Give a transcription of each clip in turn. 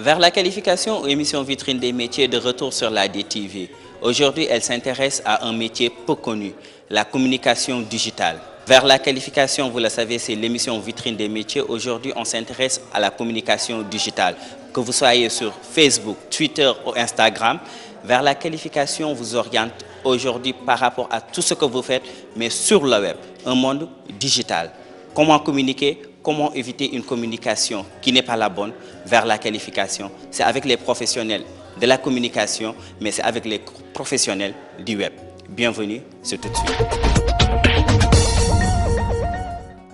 Vers la qualification, émission vitrine des métiers de retour sur la DTV. Aujourd'hui, elle s'intéresse à un métier peu connu, la communication digitale. Vers la qualification, vous le savez, c'est l'émission vitrine des métiers. Aujourd'hui, on s'intéresse à la communication digitale. Que vous soyez sur Facebook, Twitter ou Instagram, vers la qualification vous oriente aujourd'hui par rapport à tout ce que vous faites, mais sur le web, un monde digital. Comment communiquer? Comment éviter une communication qui n'est pas la bonne vers la qualification? C'est avec les professionnels de la communication, mais c'est avec les professionnels du web. Bienvenue, c'est tout de suite.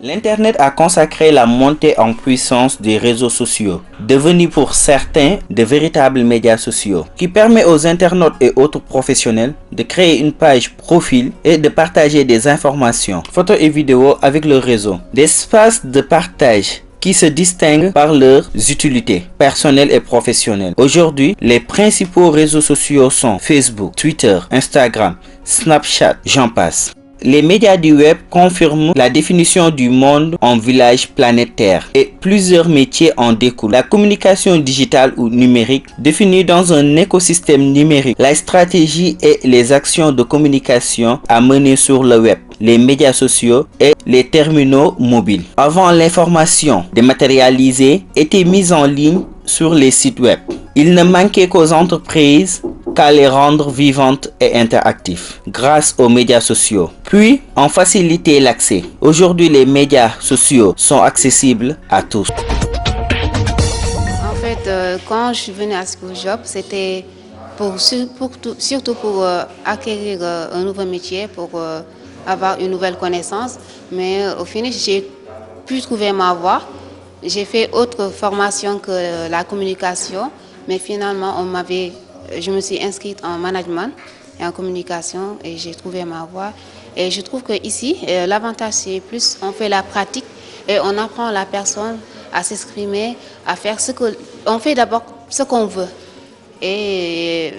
L'Internet a consacré la montée en puissance des réseaux sociaux, devenus pour certains de véritables médias sociaux, qui permet aux internautes et autres professionnels de créer une page profil et de partager des informations, photos et vidéos avec le réseau. Des espaces de partage qui se distinguent par leurs utilités personnelles et professionnelles. Aujourd'hui, les principaux réseaux sociaux sont Facebook, Twitter, Instagram, Snapchat, j'en passe. Les médias du web confirment la définition du monde en village planétaire et plusieurs métiers en découlent. La communication digitale ou numérique définie dans un écosystème numérique, la stratégie et les actions de communication à mener sur le web, les médias sociaux et les terminaux mobiles. Avant, l'information dématérialisée était mise en ligne sur les sites web. Il ne manquait qu'aux entreprises qu'à les rendre vivantes et interactives grâce aux médias sociaux. Puis, en faciliter l'accès. Aujourd'hui, les médias sociaux sont accessibles à tous. En fait, quand je suis venue à School Job, c'était surtout pour acquérir un nouveau métier, pour avoir une nouvelle connaissance. Mais au final, j'ai pu trouver ma voie. J'ai fait autre formation que la communication, mais finalement, je me suis inscrite en management et en communication et j'ai trouvé ma voie. Et je trouve qu'ici, l'avantage c'est plus on fait la pratique et on apprend la personne à s'exprimer, à faire on fait d'abord ce qu'on veut. Et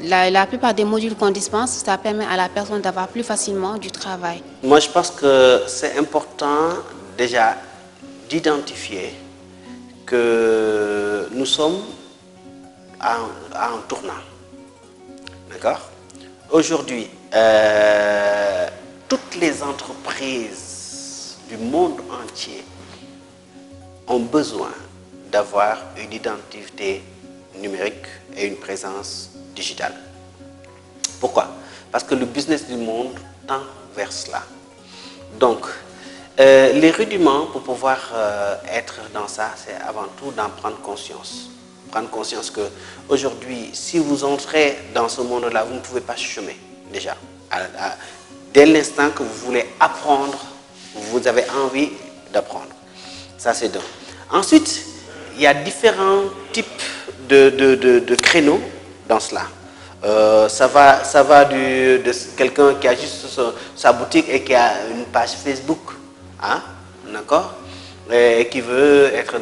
la plupart des modules qu'on dispense, ça permet à la personne d'avoir plus facilement du travail. Moi, je pense que c'est important déjà d'identifier que nous sommes à un tournant. D'accord? Aujourd'hui, toutes les entreprises du monde entier ont besoin d'avoir une identité numérique et une présence digitale. Pourquoi? Parce que le business du monde tend vers cela. Donc, les rudiments pour pouvoir être dans ça, c'est avant tout d'en prendre conscience. Prendre conscience que aujourd'hui, si vous entrez dans ce monde-là, vous ne pouvez pas chômer déjà. Dès l'instant que vous voulez apprendre, vous avez envie d'apprendre. Ça, c'est d'un. Ensuite, il y a différents types de créneaux dans cela. Ça va de quelqu'un qui a juste sa boutique et qui a une page Facebook, hein, d'accord, et qui veut être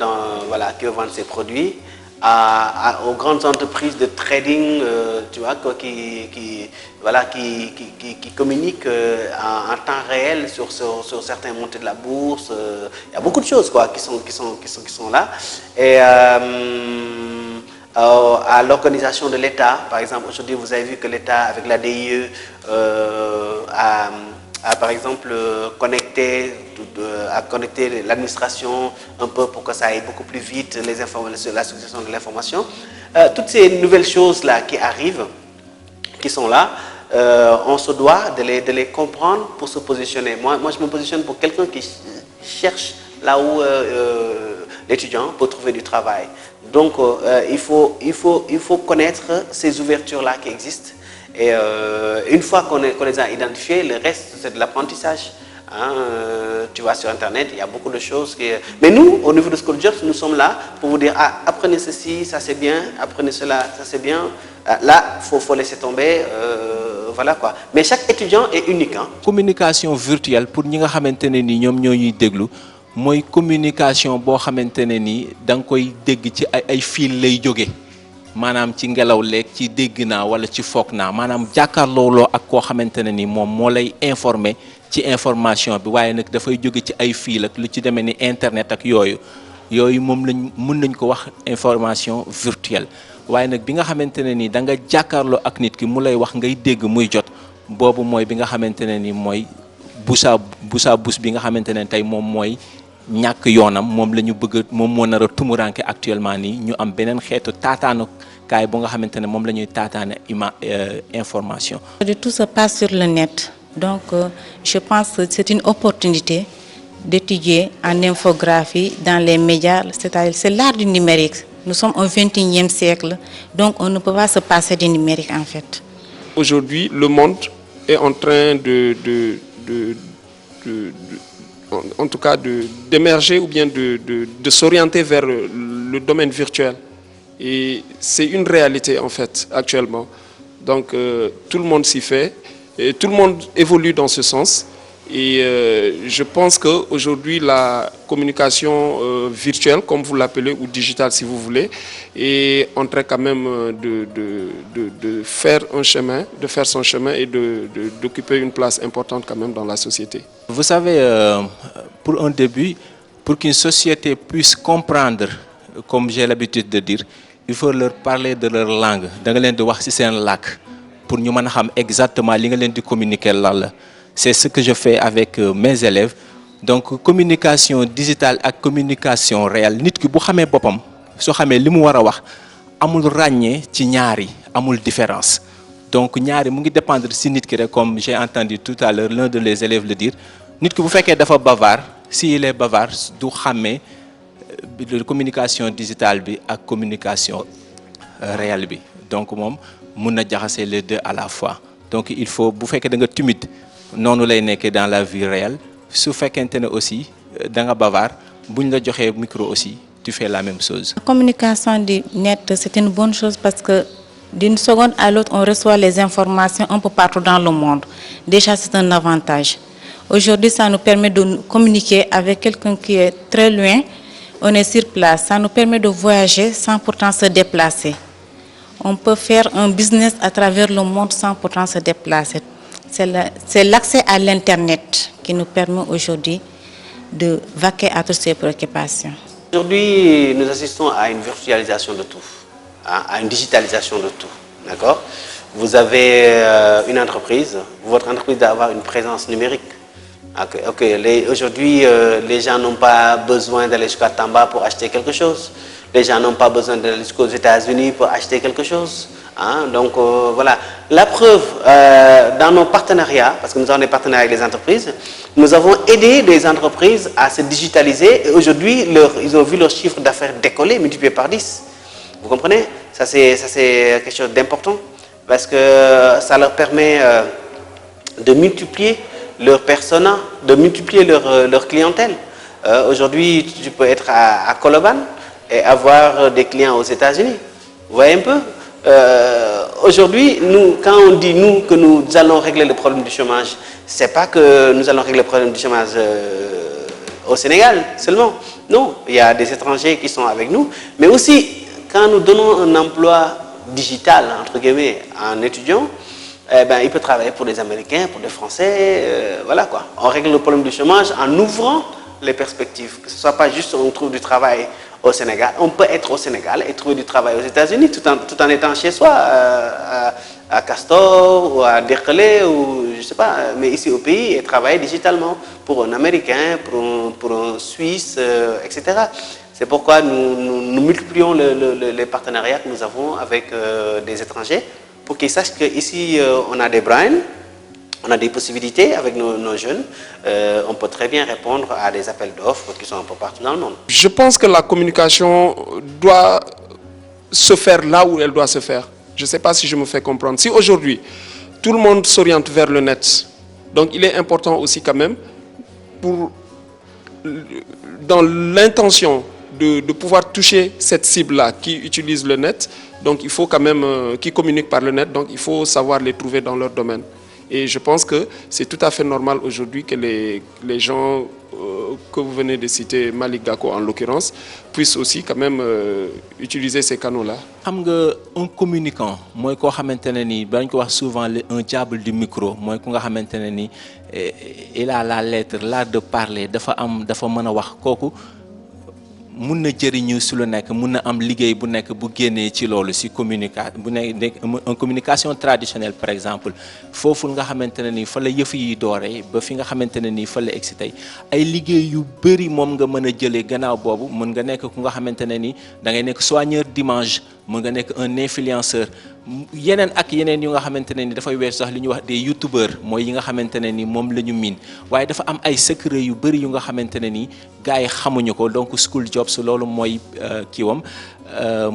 qui veut vendre ses produits. Aux grandes entreprises de trading, tu vois, qui communiquent en temps réel sur certains montées de la bourse. Il y a beaucoup de choses qui sont là. Et à l'organisation de l'État, par exemple, aujourd'hui vous avez vu que l'État avec la DIE a par exemple connecté l'administration un peu pour que ça aille beaucoup plus vite, la succession de l'information. Toutes ces nouvelles choses-là qui arrivent, qui sont là, on se doit de les comprendre pour se positionner. Moi, je me positionne pour quelqu'un qui cherche là où l'étudiant peut trouver du travail. Donc, il faut connaître ces ouvertures-là qui existent. Et une fois qu'on les a identifiées, le reste, c'est de l'apprentissage. Hein, tu vois, sur Internet, il y a beaucoup de choses. Mais nous, au niveau de School Jobs, nous sommes là pour vous dire, apprenez ceci, ça c'est bien, apprenez cela, ça c'est bien. Là, il faut laisser tomber. Voilà quoi. Mais chaque étudiant est unique. Hein. Communication virtuelle, pour nous, mooy communication boo xamante ne ni da nga koy dégg ci ay fil lay jóge maanaam ci ngelaw leeg ci dégg naa wala ci foog naa maanaam jàkkaarlooloo ak koo xamante ne ni moom moo lay informer ci information bi waaye nag dafay jóge ci ay fil ak lu ci demee ni internet ak yooyu yooyu moom lañ mën nañ ko wax information virtuelle waaye nag bi nga xamante ne ni da nga jàkkaarloo ak nit ki mu lay wax ngay dégg muy jot boobu mooy bi nga xamante ne ni mooy busa bus bi nga xamante ne tey moom mooy ñàkk yoonam moom la ñu bëgg moom moo nar a tumuranke actuellement nii ñu am beneen xeetu taataanu kaay bu nga xamante ne moom la ñuy taataane information. Tout se passe sur le net donc je pense que c'est une opportunité d'étudier en infographie dans les médias, c'est-à-dire c'est l'art du numérique. Nous sommes au XXIe siècle, donc on ne peut pas se passer du numérique en fait. Aujourd'hui, le monde est en train en tout cas d'émerger ou bien de s'orienter vers le domaine virtuel. Et c'est une réalité en fait actuellement. Donc tout le monde s'y fait, et tout le monde évolue dans ce sens. Et je pense qu'aujourd'hui, la communication virtuelle, comme vous l'appelez, ou digitale si vous voulez, est en train quand même de faire un chemin, de faire son chemin et d'occuper une place importante quand même dans la société. Vous savez, pour un début, pour qu'une société puisse comprendre, comme j'ai l'habitude de dire, il faut leur parler de leur langue. Da nga leen di wax ci seen làkk pour ñu mën a xam exactement li nga leen di communiquer lan la. C'est ce que je fais avec mes élèves. Donc communication digitale ak communication réelle nit ki bu xamee boppam soo xamee li mu war a wax amul ràññee ci ñaari amul différence. Donc ñaari mu ngi dépendre ci nit ki rek comme j'ai entendu tout à l'heure l'un de les élèves le dire nit ki bu fekkee dafa bavard s'il est bavard du xamee communication digitale bi ak communication réelle bi donc moom mun na jaxase les deux à la fois donc il faut bu fekkee da nga timide noonu lay nekkee dans la vie réelle su fekkente ne aussi da nga bavard buñ la joxee micro aussi tu fais la même chose. La communication du net c'est une bonne chose parce que d'une seconde à l'autre on reçoit les informations un peu partout dans le monde. Déjà c'est un avantage. Aujourd'hui ça nous permet de communiquer avec quelqu'un qui est très loin. On est sur place, ça nous permet de voyager sans pourtant se déplacer. On peut faire un business à travers le monde sans pourtant se déplacer. C'est l'accès à l'Internet qui nous permet aujourd'hui de vaquer à toutes ces préoccupations. Aujourd'hui, nous assistons à une virtualisation de tout, à une digitalisation de tout. D'accord ? Vous avez une entreprise, votre entreprise doit avoir une présence numérique. Aujourd'hui, les gens n'ont pas besoin d'aller jusqu'à Tamba pour acheter quelque chose. Les gens n'ont pas besoin d'aller jusqu'aux États-Unis pour acheter quelque chose. Donc voilà, la preuve dans nos partenariats, parce que nous avons des partenariats avec les entreprises, nous avons aidé les entreprises à se digitaliser et aujourd'hui, ils ont vu leur chiffre d'affaires décoller, multiplié par 10. Vous comprenez ? Ça c'est quelque chose d'important parce que ça leur permet de multiplier leur persona, de multiplier leur clientèle. Aujourd'hui, tu peux être à Koloban et avoir des clients aux États-Unis. Vous voyez un peu ? Aujourd'hui, quand on dit nous que nous allons régler le problème du chômage, c'est pas que nous allons régler le problème du chômage au Sénégal seulement. Non, il y a des étrangers qui sont avec nous, mais aussi quand nous donnons un emploi digital entre guillemets à un étudiant, il peut travailler pour des Américains, pour des Français, voilà quoi. On règle le problème du chômage en ouvrant les perspectives, que ce soit pas juste on trouve du travail au Sénégal, on peut être au Sénégal et trouver du travail aux États-Unis tout en étant chez soi, à Castor ou à Derklé ou je sais pas, mais ici au pays et travailler digitalement pour un Américain, pour un Suisse, etc. C'est pourquoi nous multiplions les partenariats que nous avons avec des étrangers pour qu'ils sachent qu'ici on a des brains, on a des possibilités avec nos jeunes. On peut très bien répondre à des appels d'offres qui sont un peu partout dans le monde. Je pense que la communication doit se faire là où elle doit se faire. Je ne sais pas si je me fais comprendre. Si aujourd'hui, tout le monde s'oriente vers le net, donc il est important aussi quand même, dans l'intention de pouvoir toucher cette cible-là qui utilise le net, donc il faut quand même, qui communique par le net, donc il faut savoir les trouver dans leur domaine. Et je pense que c'est tout à fait normal aujourd'hui que les gens que vous venez de citer, Malick Gakou en l'occurrence, puissent aussi quand même utiliser ces canaux-là. Xam nga un communicant mooy koo xamante ne nii dañ ko wax souvent un diable du micro mooy ku nga xamante ne nii il a la lettre l'art de parler dafa mën a wax kooku mun na jëriñu su lu nekk mun na am liggéey bu nekk bu génnee ci loolu si communication traditionnelle par exemple foofu nga xamante ne ni fa la yëf yi dooree ba fi nga xamante ne ni fa la egsi tey ay liggéey yu bëri moom nga mën a jëlee gannaaw boobu mën nga nekk ku nga xamante ne ni da ngay nekk soigneur d'image mën nga nekk un influenceur yeneen ak yeneen yu nga xamante ne ni dafay weer sax li ñuy wax des youtubeurs mooy yi nga xamante ne ni moom la ñu miin waaye dafa am ay secret yu bëri yu nga xamante ne ni gars yi xamuñu ko donc school jobs loolu mooy kiiwam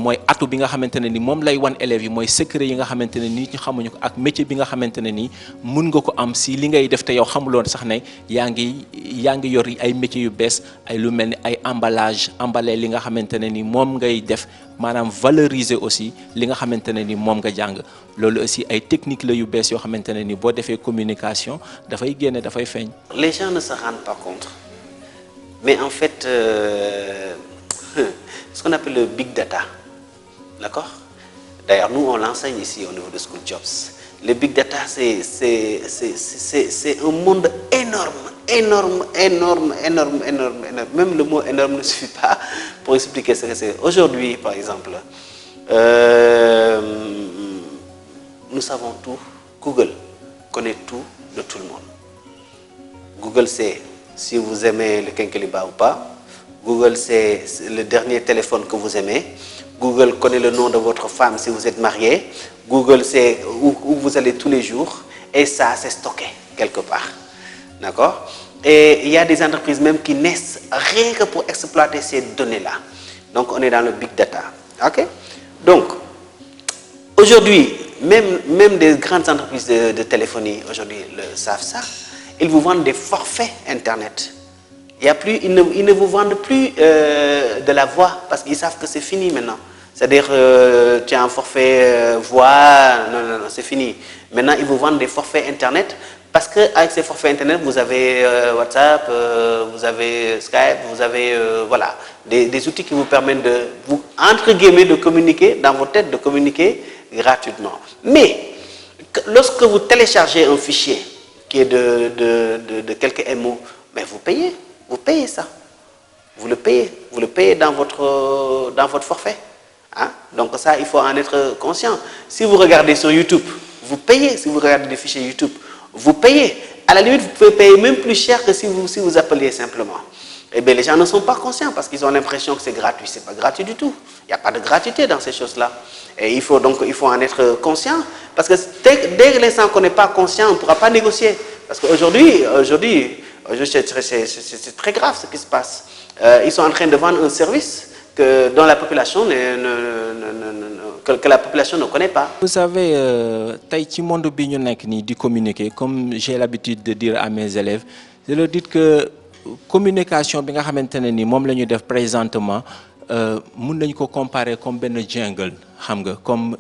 mooy atu bi nga xamante ne ni moom lay wan élèves yi mooy secret yi nga xamante ne ni ñu xamuñu ko ak métier bi nga xamante ne ni mun nga ko am si li ngay def te yow xamuloon sax ne yaa ngi yor ay métiers yu bees ay lu mel ni ay emballé li nga xamante ne ni moom ngay def maanaam valoriser aussi li nga xamante ne ni moom nga jàng loolu aussi ay techniques la yu bees yoo xamante ne ni boo defee communication dafay génne dafay feeñ. Les gens ne se rendent pas compte mais en fait ce qu'on appelle le big data, d'accord? D'ailleurs nous on l'enseigne ici au niveau de School Jobs. Le big data c'est un monde énorme. Même le mot énorme ne suffit pas pour expliquer ce que c'est. Aujourd'hui par exemple nous savons tout. Google connaît tout de tout le monde. Google sait si vous aimez le quinqueliba ou pas. Google sait le dernier téléphone que vous aimez. Google connaît le nom de votre femme si vous êtes marié. Google sait où vous allez tous les jours. Et ça, c'est stocké quelque part. D'accord? Et il y a des entreprises même qui naissent rien que pour exploiter ces données-là. Donc, on est dans le big data. OK? Donc, aujourd'hui, même des grandes entreprises de téléphonie, aujourd'hui, savent ça. Ils vous vendent des forfaits Internet. Il y a plus, ils ne vous vendent plus de la voix parce qu'ils savent que c'est fini maintenant. C'est-à-dire, tu as un forfait voix, non, c'est fini. Maintenant, ils vous vendent des forfaits Internet parce qu'avec ces forfaits Internet, vous avez WhatsApp, vous avez Skype, vous avez voilà, des outils qui vous permettent de, entre guillemets, de communiquer, dans vos têtes, de communiquer gratuitement. Mais, lorsque vous téléchargez un fichier qui est de quelques MO, mais vous payez ça. Vous le payez dans votre forfait. Hein? Donc ça, il faut en être conscient. Si vous regardez sur YouTube, vous payez. Si vous regardez des fichiers YouTube, vous payez. À la limite, vous pouvez payer même plus cher que si vous appeliez simplement. Eh bien, les gens ne sont pas conscients parce qu'ils ont l'impression que c'est gratuit. Ce n'est pas gratuit du tout. Il n'y a pas de gratuité dans ces choses-là. Et il faut en être conscient. Parce que dès l'instant qu'on n'est pas conscient, on ne pourra pas négocier. Parce qu'aujourd'hui, c'est très grave ce qui se passe. Ils sont en train de vendre un service dont la population que la population ne connaît pas. Vous savez, tey ci monde bi ñu nekk nii di communiquer comme j'ai l'habitude de dire à mes élèves, je leur dis que communication bi nga xamante ne ni moom la ñu def présentement mun nañu ko comparer comme benn jungle xam nga comme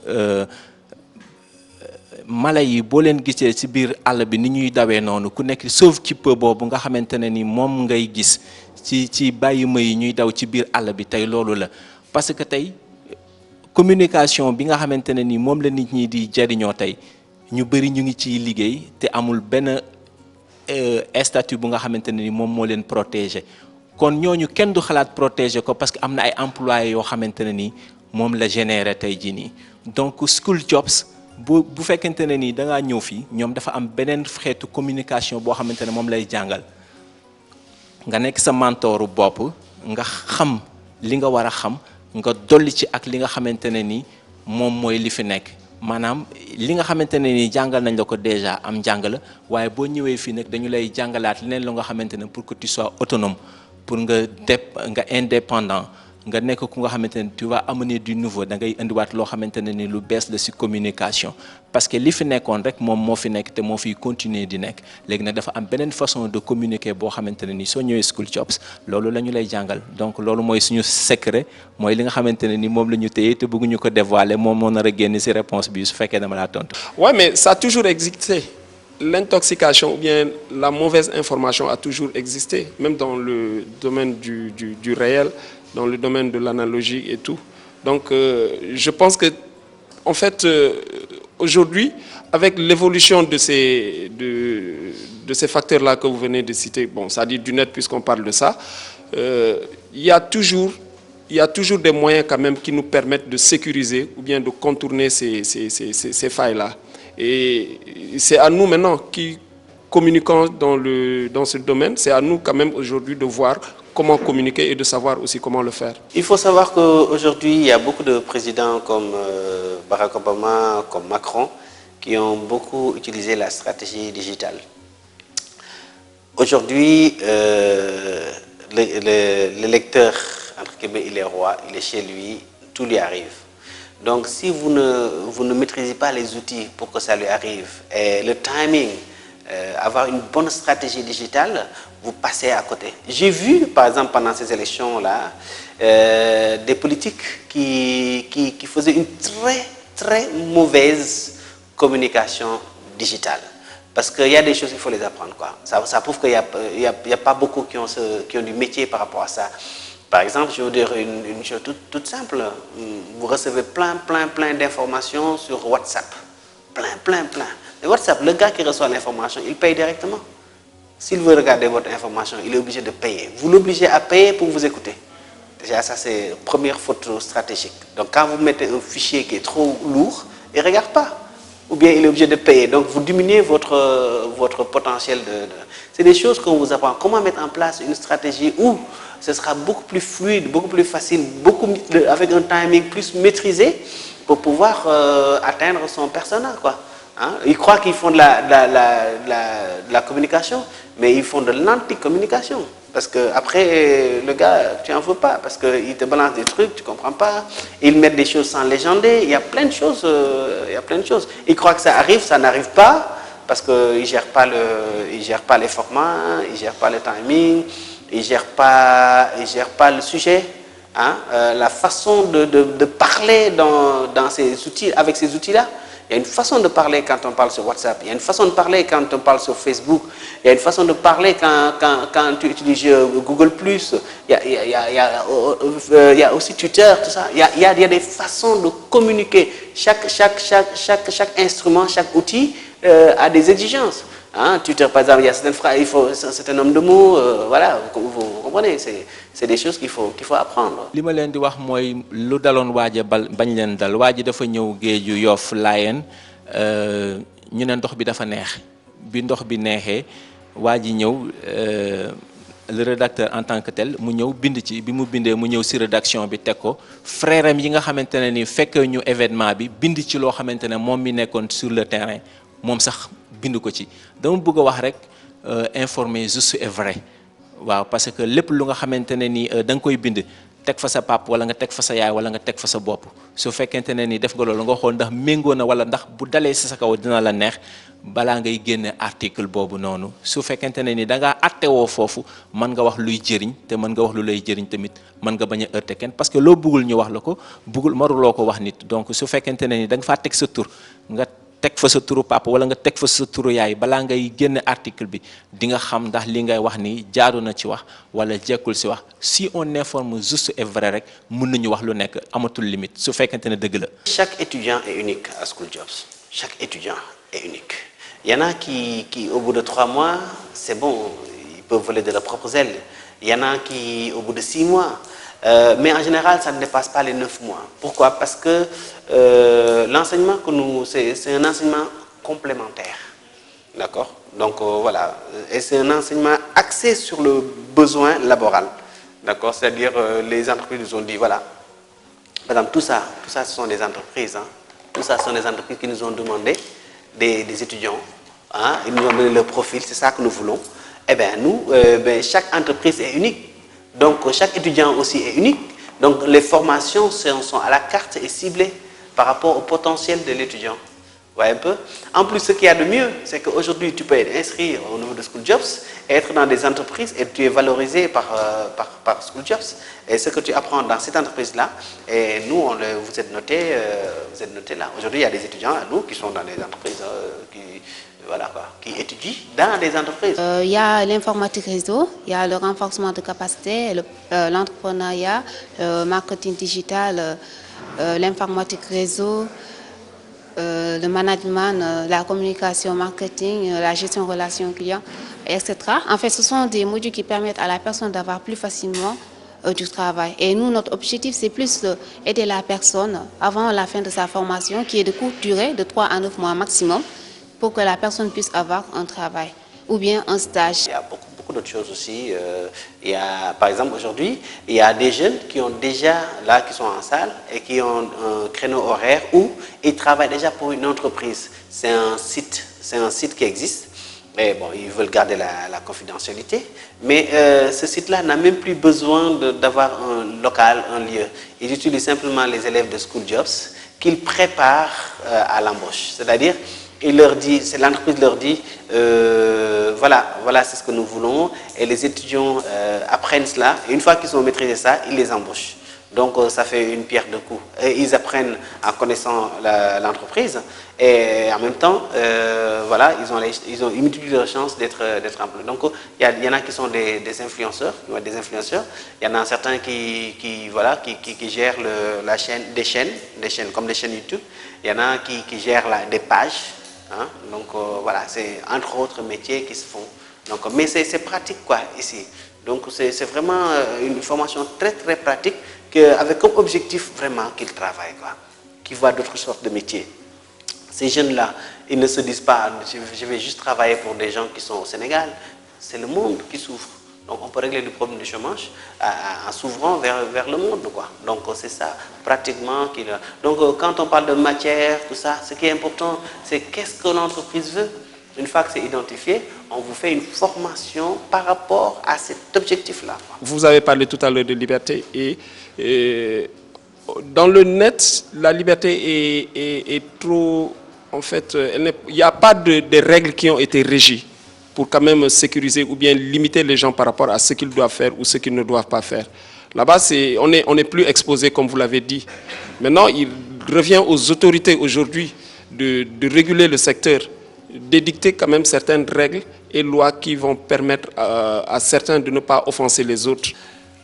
mala yi boo leen gisee ci biir àll bi ni ñuy dawee noonu ku nekk sauf ci peu boobu nga xamante ne ni moom ngay gis ci bàyyima yi ñuy daw ci biir àll bi tey loolu la parce que tey communication bi nga xamante ne ni moom la nit ñi di jariñoo tey ñu bëri ñu ngi ciy liggéey te amul benn statut bu nga xamante ne ni moom moo leen protéger kon ñooñu kenn du xalaat protéger ko parce que am na ay employés yoo xamante ne ni moom la générer tey jii nii donc School Jobs bu fekkente ne ni da ngaa ñëw fii ñoom dafa am beneen xeetu communication boo xamante ne moom lay jàngal nga nekk sa mentoru bopp nga xam li nga war a xam nga dolli ci ak li nga xamante ne ni moom mooy li fi nekk maanaam li nga xamante ne ni jàngal nañ la ko déjà am njàng la waaye boo ñëwee fii nag dañu lay jàngalaat leneen lu nga xamante ne pour que tu sois autonome pour nga indépendant nga nekk ku nga xamante ne tu vas amener du nouveau da ngay indiwaat loo xamante ne ni lu bees la ci communication parce que li fi nekkoon rek moom moo fi nekk te moo fiy continuer di nekk léegi nag dafa am beneen façon de communiquer boo xamante ne ni soo ñëwee School Jobs loolu la ñu lay jàngal donc loolu mooy suñu secret mooy li nga xamante ne ni moom la ñu téye te bëgguñu ko dévoiler moom moo nar a génn ci réponse bi su fekkee dama laa tontu. Ouais, mais ça a toujours existé. L'intoxication ou bien la mauvaise information a toujours existé, même dans le domaine du réel, dans le domaine de l'analogie et tout. Donc, je pense que, en fait, aujourd'hui, avec l'évolution de ces facteurs-là que vous venez de citer, bon, ça dit du net puisqu'on parle de ça, il y a toujours il y a toujours des moyens quand même qui nous permettent de sécuriser ou bien de contourner ces failles-là. Et c'est à nous maintenant qui communiquons dans ce domaine, c'est à nous quand même aujourd'hui de voir comment communiquer et de savoir aussi comment le faire. Il faut savoir qu'aujourd'hui, il y a beaucoup de présidents comme Barack Obama, comme Macron, qui ont beaucoup utilisé la stratégie digitale. Aujourd'hui, le lecteur, entre guillemets, il est roi, il est chez lui, tout lui arrive. Donc si vous ne maîtrisez pas les outils pour que ça lui arrive, et le timing, avoir une bonne stratégie digitale, vous passez à côté. J'ai vu, par exemple, pendant ces élections-là, des politiques qui faisaient une très mauvaise communication digitale. Parce qu'il y a des choses, il faut les apprendre, quoi. Ça prouve qu'il n'y a pas beaucoup qui ont du métier par rapport à ça. Par exemple, je vais vous dire une chose toute simple. Vous recevez plein d'informations sur WhatsApp. Plein. Et WhatsApp, le gars qui reçoit l'information, il paye directement. S'il veut regarder votre information, il est obligé de payer. Vous l'obligez à payer pour vous écouter. Déjà, ça, c'est la première faute stratégique. Donc, quand vous mettez un fichier qui est trop lourd, il ne regarde pas. Ou bien il est obligé de payer. Donc, vous diminuez votre potentiel de... C'est des choses qu'on vous apprend. Comment mettre en place une stratégie où ce sera beaucoup plus fluide, beaucoup plus facile, avec un timing plus maîtrisé pour pouvoir atteindre son persona, quoi. Hein? Ils croient qu'ils font de la communication, mais ils font de l'anti-communication. Parce qu'après, le gars, tu n'en veux pas, parce qu'il te balance des trucs, tu ne comprends pas. Ils mettent des choses sans légender, il y a plein de choses. Ils croient que ça arrive, ça n'arrive pas, parce qu'ils ne gèrent pas les formats, ils ne gèrent pas le timing, ils ne gèrent pas le sujet. Hein? La façon de parler dans ces outils, avec ces outils-là. Il y a une façon de parler quand on parle sur WhatsApp, il y a une façon de parler quand on parle sur Facebook, il y a une façon de parler quand tu utilises Google+, il y a aussi Twitter, tout ça. Il y a des façons de communiquer. Chaque instrument, chaque outil a des exigences. Hein? Twitter, par exemple, il y a certaines phrases, il faut un certain nombre de mots, voilà, vous comprenez, c'est des choses qu'il faut apprendre. li ma leen di wax mooy lu daloon waaja bañ leen dal waaji dafa ñëw géeju Yoff Layeen ñu ne ndox bi dafa neex bi ndox bi neexee waaji ñëw le rédacteur en tant que tel mu ñëw bind ci bi mu bindee mu ñëw si rédaction bi teg ko frère am yi nga xamante ne ni fekk ñu événement bi bind ci loo xamante ne moom mi nekkoon sur le terrain moom sax bind ko ci dama bëgg a wax rek informer juste et vrai waaw parce que lépp lu nga xamante ne ni da nga koy bind teg fa sa pap wala nga teg fa sa yaay wala nga teg fa sa bopp su fekkente ne ni def nga loolu nga xool ndax méngoo na wala ndax bu dalee si sa kaw dina la neex balaa ngay génne article boobu noonu su fekkente ne ni da ngaa attewoo foofu mën nga wax luy jëriñ te mën nga wax lu lay jëriñ tamit mën nga bañ a heurter kenn parce que loo bëggul ñu wax la ko bëggul maruloo ko wax nit donc su fekkente ne ni da nga faa teg sa tur nga teg fa sa turu papa wala nga teg fa sa turu yaay balaa ngay génne article bi di nga xam ndax li ngay wax ni jaadu na ci wax wala jekkul si wax si on informe juste et vrai rek mën nañu wax lu nekk amatul limite su fekkente ne dëgg la. Chaque étudiant est unique à School Jobs. Chaque étudiant est unique. Il y en a qui au bout de 3 mois, c'est bon, ils peuvent voler de leurs propres ailes. Il y en a qui au bout de 6 mois. Mais en général, ça ne dépasse pas les 9 mois. Pourquoi? Parce que l'enseignement que c'est un enseignement complémentaire. D'accord? Donc voilà, et c'est un enseignement axé sur le besoin laboral. D'accord? C'est-à-dire les entreprises nous ont dit, voilà, par exemple, tout ça ce sont des entreprises. Hein? Tout ça, ce sont des entreprises qui nous ont demandé des étudiants. Hein? Ils nous ont donné leur profil, c'est ça que nous voulons. Eh bien, nous, chaque entreprise est unique. Donc, chaque étudiant aussi est unique. Donc, les formations sont à la carte et ciblées par rapport au potentiel de l'étudiant. Vous voyez un peu? En plus, ce qu'il y a de mieux, c'est qu'aujourd'hui, tu peux être inscrit au niveau de School Jobs, être dans des entreprises et tu es valorisé par School Jobs. Et ce que tu apprends dans cette entreprise-là, et nous, vous êtes noté là. Aujourd'hui, il y a des étudiants à nous qui sont dans des entreprises qui étudient dans des entreprises. Il y a l'informatique réseau, il y a le renforcement de capacité, l'entrepreneuriat, le marketing digital, l'informatique réseau, le management, la communication, marketing, la gestion relations clients, etc. En fait, ce sont des modules qui permettent à la personne d'avoir plus facilement du travail. Et nous, notre objectif, c'est plus aider la personne avant la fin de sa formation, qui est de courte durée, de 3 à 9 mois maximum, pour que la personne puisse avoir un travail ou bien un stage. Il y a beaucoup d'autres choses aussi. Il y a, par exemple, aujourd'hui, il y a des jeunes qui ont déjà, là, qui sont en salle et qui ont un créneau horaire où ils travaillent déjà pour une entreprise. C'est un site qui existe. Et bon, ils veulent garder la confidentialité, mais ce site-là n'a même plus besoin d'avoir un local, un lieu. Ils utilisent simplement les élèves de School Jobs qu'ils préparent à l'embauche. C'est-à-dire, l'entreprise leur dit, voilà, c'est ce que nous voulons, et les étudiants apprennent cela, et une fois qu'ils ont maîtrisé ça, ils les embauchent. Donc ça fait une pierre deux coups. Et ils apprennent en connaissant l'entreprise et en même temps, ils multiplient leurs chances d'être employés. Donc il y en a qui sont des influenceurs, Il y en a certains qui gèrent des chaînes comme des chaînes YouTube. Il y en a qui gèrent des pages. Hein? Donc c'est entre autres métiers qui se font. Donc, mais c'est pratique quoi ici. Donc c'est vraiment une formation très très pratique avec comme objectif vraiment qu'ils travaillent, qu'ils voient d'autres sortes de métiers. Ces jeunes-là, ils ne se disent pas je vais juste travailler pour des gens qui sont au Sénégal. C'est le monde qui souffre. Donc on peut régler le problème du chômage en s'ouvrant vers le monde, quoi. Donc c'est ça pratiquement. Donc quand on parle de matière, tout ça, ce qui est important, c'est qu'est-ce que l'entreprise veut. Une fois que c'est identifié, on vous fait une formation par rapport à cet objectif-là. Vous avez parlé tout à l'heure de liberté et dans le net, la liberté est trop... En fait, il n'y a pas de règles qui ont été régies pour quand même sécuriser ou bien limiter les gens par rapport à ce qu'ils doivent faire ou ce qu'ils ne doivent pas faire. Là-bas, on est plus exposé, comme vous l'avez dit. Maintenant, il revient aux autorités aujourd'hui de réguler le secteur, d'édicter quand même certaines règles et lois qui vont permettre à certains de ne pas offenser les autres.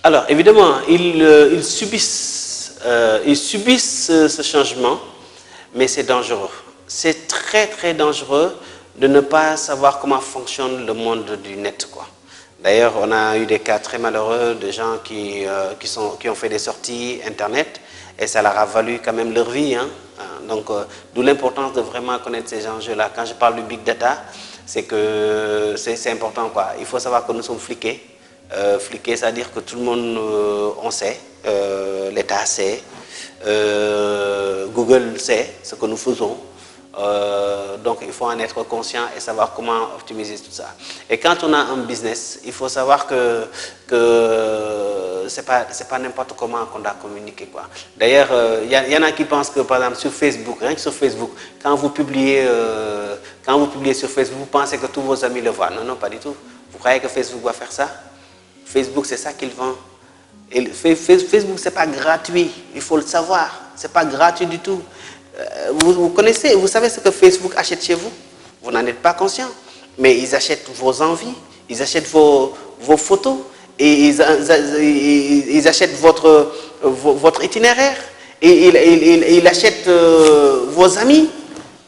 Alors, évidemment, ils subissent ce changement, mais c'est dangereux. C'est très, très dangereux de ne pas savoir comment fonctionne le monde du net, quoi. D'ailleurs, on a eu des cas très malheureux de gens qui ont fait des sorties Internet et ça leur a valu quand même leur vie, hein. Donc, d'où l'importance de vraiment connaître ces enjeux-là. Quand je parle du big data, c'est que c'est important, quoi. Il faut savoir que nous sommes fliqués. Fliqués, c'est-à-dire que tout le monde, on sait, l'État sait, Google sait ce que nous faisons. Donc, il faut en être conscient et savoir comment optimiser tout ça. Et quand on a un business, il faut savoir que c'est pas n'importe comment qu'on doit communiquer, quoi. D'ailleurs, il y en a qui pensent que, par exemple, sur Facebook, rien que sur Facebook, quand vous publiez sur Facebook, vous pensez que tous vos amis le voient. Non, non, pas du tout. Vous croyez que Facebook va faire ça? Facebook, c'est ça qu'il vend. Et Facebook, c'est pas gratuit. Il faut le savoir. C'est pas gratuit du tout. Vous connaissez, vous savez ce que Facebook achète chez vous? Vous n'en êtes pas conscient. Mais ils achètent vos envies, ils achètent vos photos, et ils achètent votre itinéraire, et ils achètent vos amis.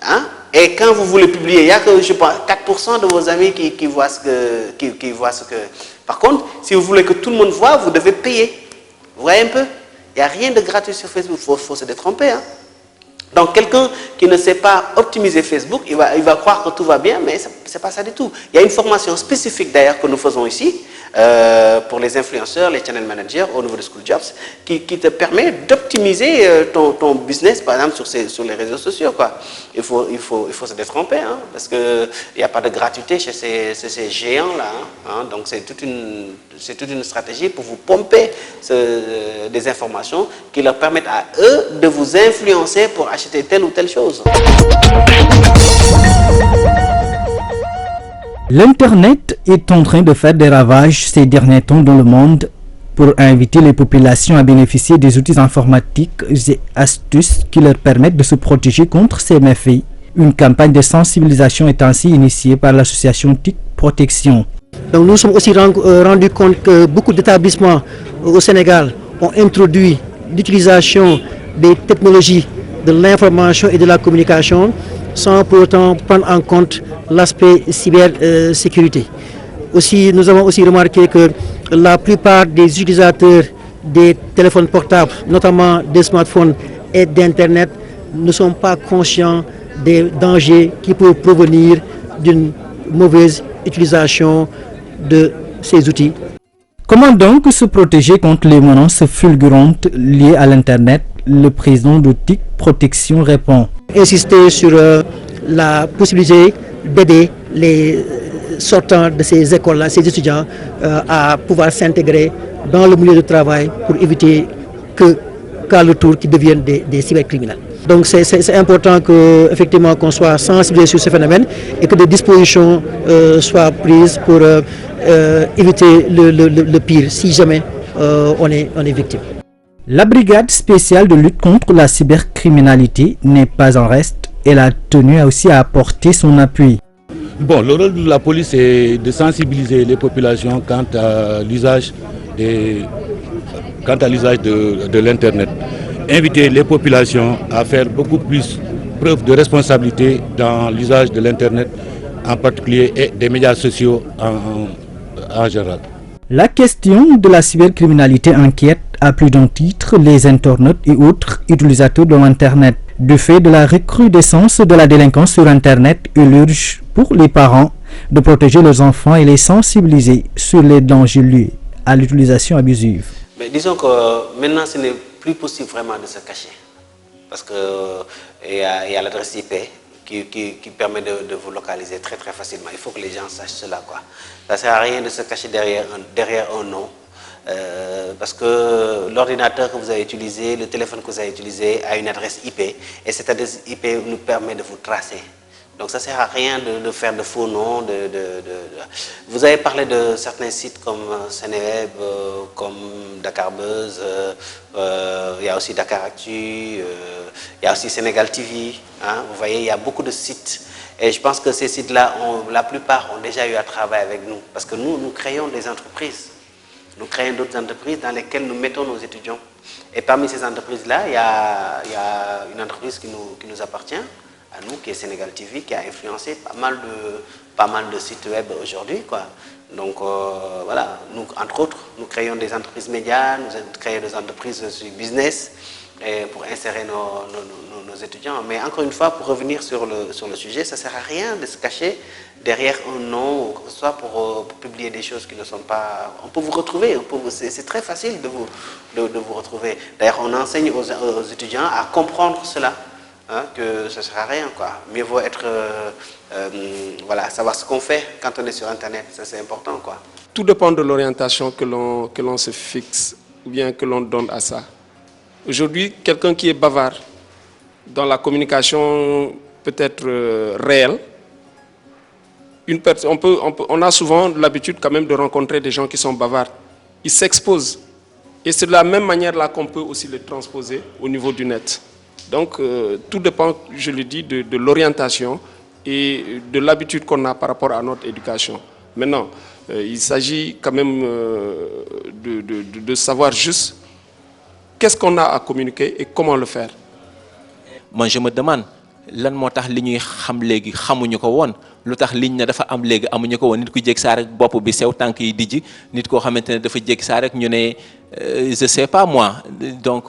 Hein? Et quand vous voulez publier, il y a que, je pense, 4% de vos amis qui voient ce que... Par contre, si vous voulez que tout le monde voit, vous devez payer. Vous voyez un peu? Il n'y a rien de gratuit sur Facebook, il faut se détromper, hein? Donc, quelqu'un qui ne sait pas optimiser Facebook, il va croire que tout va bien, mais ce n'est pas ça du tout. Il y a une formation spécifique d'ailleurs que nous faisons ici pour les influenceurs, les channel managers au niveau de School Jobs, qui te permet d'optimiser ton business, par exemple, sur les réseaux sociaux, quoi. Il faut se détromper, hein, parce qu'il n'y a pas de gratuité chez ces géants-là. Hein, donc, c'est toute une stratégie pour vous pomper des informations qui leur permettent à eux de vous influencer pour acheter telle ou telle chose. L'Internet est en train de faire des ravages ces derniers temps dans le monde. Pour inviter les populations à bénéficier des outils informatiques et astuces qui leur permettent de se protéger contre ces méfaits. Une campagne de sensibilisation est ainsi initiée par l'association TIC Protection. Donc nous sommes aussi rendus compte que beaucoup d'établissements au Sénégal ont introduit l'utilisation des technologies de l'information et de la communication sans pour autant prendre en compte l'aspect cybersécurité. Nous avons aussi remarqué que la plupart des utilisateurs des téléphones portables, notamment des smartphones et d'Internet, ne sont pas conscients des dangers qui peuvent provenir d'une mauvaise utilisation de ces outils. Comment donc se protéger contre les menaces fulgurantes liées à l'Internet? Le président de TIC Protection répond. Insister sur la possibilité d'aider les sortants de ces écoles-là, ces étudiants, à pouvoir s'intégrer dans le milieu de travail pour éviter qu'à leur tour qu'ils deviennent des cybercriminels. Donc c'est important qu'effectivement qu'on soit sensibilisé sur ce phénomène et que des dispositions soient prises pour éviter le pire si jamais on est victime. La brigade spéciale de lutte contre la cybercriminalité n'est pas en reste. Elle a tenu aussi à apporter son appui. Bon, le rôle de la police est de sensibiliser les populations quant à l'usage de l'Internet. Inviter les populations à faire beaucoup plus preuve de responsabilité dans l'usage de l'Internet en particulier et des médias sociaux en général. La question de la cybercriminalité inquiète à plus d'un titre les internautes et autres utilisateurs de l'Internet. Du fait de la recrudescence de la délinquance sur Internet, il urge pour les parents de protéger leurs enfants et les sensibiliser sur les dangers liés à l'utilisation abusive. Mais disons que maintenant ce n'est plus possible vraiment de se cacher parce que il y a l'adresse IP qui permet de vous localiser très très facilement. Il faut que les gens sachent cela, quoi. Ça ne sert à rien de se cacher derrière un nom. Parce que l'ordinateur que vous avez utilisé, le téléphone que vous avez utilisé a une adresse IP et cette adresse IP nous permet de vous tracer. Donc ça ne sert à rien de faire de faux noms. Vous avez parlé de certains sites comme Sénéweb, comme Dakar Buzz, il y a aussi Dakar Actu, il y a aussi Sénégal TV. Hein, vous voyez, il y a beaucoup de sites. Et je pense que ces sites-là, la plupart ont déjà eu à travailler avec nous. Parce que nous créons des entreprises. Nous créons d'autres entreprises dans lesquelles nous mettons nos étudiants. Et parmi ces entreprises-là, il y a une entreprise qui nous appartient, à nous, qui est Sénégal TV, qui a influencé pas mal de sites web aujourd'hui, quoi. Donc voilà, nous, entre autres, nous créons des entreprises médias, nous créons des entreprises sur business pour insérer nos étudiants. Mais encore une fois, pour revenir sur le sujet, ça ne sert à rien de se cacher derrière un nom ou que ce soit pour publier des choses qui ne sont pas... On peut vous retrouver, c'est très facile de vous retrouver. D'ailleurs, on enseigne aux étudiants à comprendre cela, hein, que ça ne sert à rien, quoi. Mieux vaut être... voilà, savoir ce qu'on fait quand on est sur Internet, ça c'est important, quoi. Tout dépend de l'orientation que l'on se fixe ou bien que l'on donne à ça. Aujourd'hui, quelqu'un qui est bavard dans la communication peut-être réelle, on a souvent l'habitude quand même de rencontrer des gens qui sont bavards. Ils s'exposent. Et c'est de la même manière là qu'on peut aussi les transposer au niveau du net. Donc tout dépend, je le dis, de l'orientation et de l'habitude qu'on a par rapport à notre éducation. Maintenant, il s'agit quand même de savoir juste qu'est-ce qu'on a à communiquer et comment le faire. Moi, je me demande, lan moo tax li ñuy xam léegi xamuñu ko woon lu tax liñ ne dafa am léegi amuñu ko woon nit ku jékki saa rek bopp bi sew tànk yi dijji nit koo xamante ne dafa jékki saa rek ñu ne je sais pas moi donc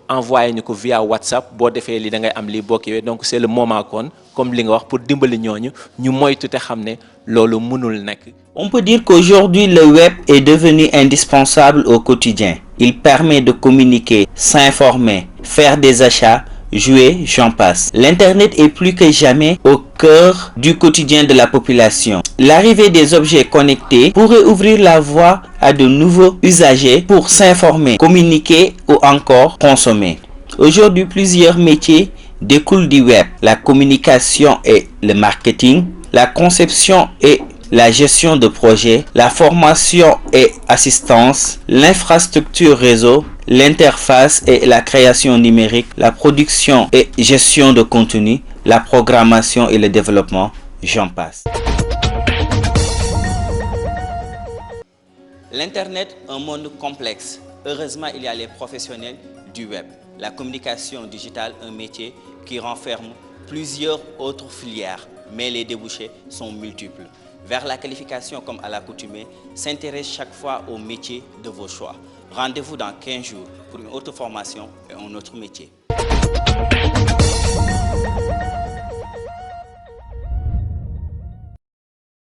envoyé ñu ko via WhatsApp boo defee li da ngay am lii boo kiiwee donc c'est le moment kon comme li nga wax pour dimbali ñooñu ñu moytu te xam ne loolu mënul nekk. On peut dire qu'aujourd'hui le web est devenu indispensable au quotidien. Il permet de communiquer, s'informer, faire des achats, jouer, j'en passe. L'Internet est plus que jamais au cœur du quotidien de la population. L'arrivée des objets connectés pourrait ouvrir la voie à de nouveaux usagers pour s'informer, communiquer ou encore consommer. Aujourd'hui, plusieurs métiers découlent du web. La communication et le marketing, la conception et la gestion de projets, la formation et assistance, l'infrastructure réseau, l'interface et la création numérique, la production et gestion de contenu, la programmation et le développement, j'en passe. L'Internet, un monde complexe. Heureusement, il y a les professionnels du web. La communication digitale, un métier qui renferme plusieurs autres filières, mais les débouchés sont multiples. vers la qualification comme à l'accoutumée, s'intéresse chaque fois au métier de vos choix. Rendez-vous dans 15 jours pour une autre formation et un autre métier.